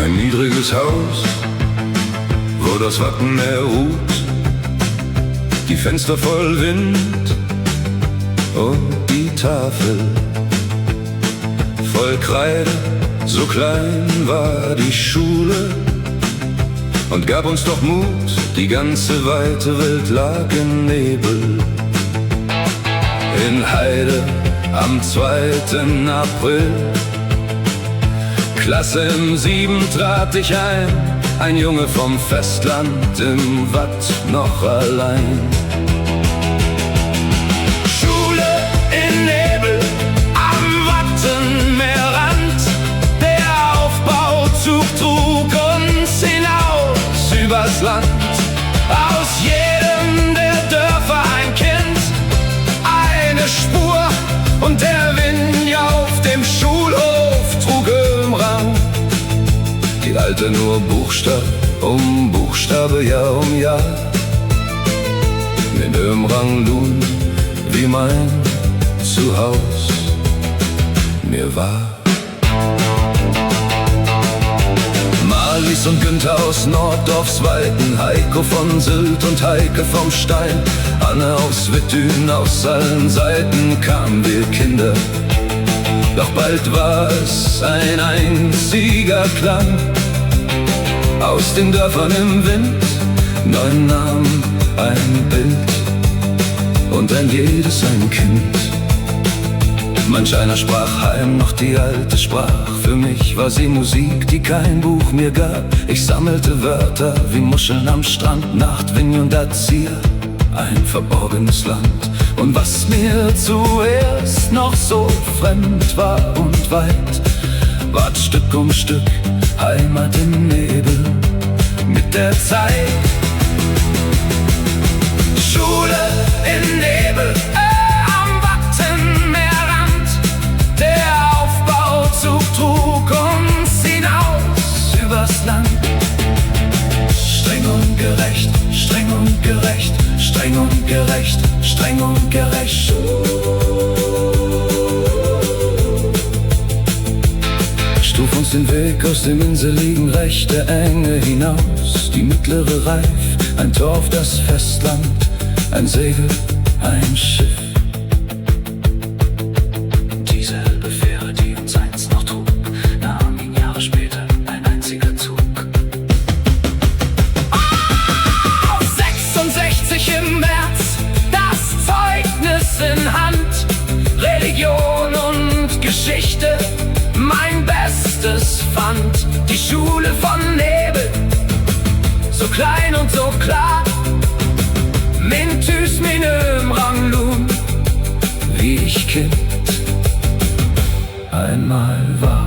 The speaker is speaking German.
Ein niedriges Haus, wo das Wappen ruht, die Fenster voll Wind und die Tafel voll Kreide. So klein war die Schule und gab uns doch Mut, die ganze weite Welt lag im Nebel. In Heide am 2. April, Klasse im 7 trat ich ein Junge vom Festland, im Watt noch allein. Schule in Nebel, am Wattenmeerrand, der Aufbauzug trug uns hinaus übers Land. Aus jedem der Dörfer ein Kind, eine Spur, und der Wind auf dem Schulhof trug im Rang die alte nur Buchstabe um Buchstabe, Jahr um Jahr. Mit Ömrang nun wie mein Zuhaus mir war. Marlies und Günther aus Norddorfs Weiten, Heiko von Sylt und Heike vom Stein, Anne aus Wittün, aus allen Seiten kamen wir Kinder. Doch bald war es ein einziger Klang aus den Dörfern im Wind, 9 Namen, ein Bild und ein jedes ein Kind. Manch einer sprach heim noch die alte Sprach, für mich war sie Musik, die kein Buch mir gab. Ich sammelte Wörter wie Muscheln am Strand, Nachtwind und Azir, ein verborgenes Land. Und was mir zuerst noch so fremd war und weit, ward Stück um Stück Heimat im Nebel mit der Zeit. Schule im Nebel, am Wattenmeerrand, der Aufbauzug trug uns hinaus übers Land. Streng und gerecht, streng und gerecht, streng und gerecht, streng und gerecht. Stuf uns den Weg aus dem inseligen Reich der Enge hinaus, die mittlere Reif, ein Tor auf das Festland, ein Segel, ein Schiff. Dieselbe Fähre, die uns einst noch trug, nahm ihn Jahre später ein einziger Zug. 66 im März, das Zeugnis in Hand, Religion und Geschichte, mein Bestes fand. Die Schule von Nebel, so klein und so klar, min Tüs, min Ömrang Lun, wie ich Kind einmal war.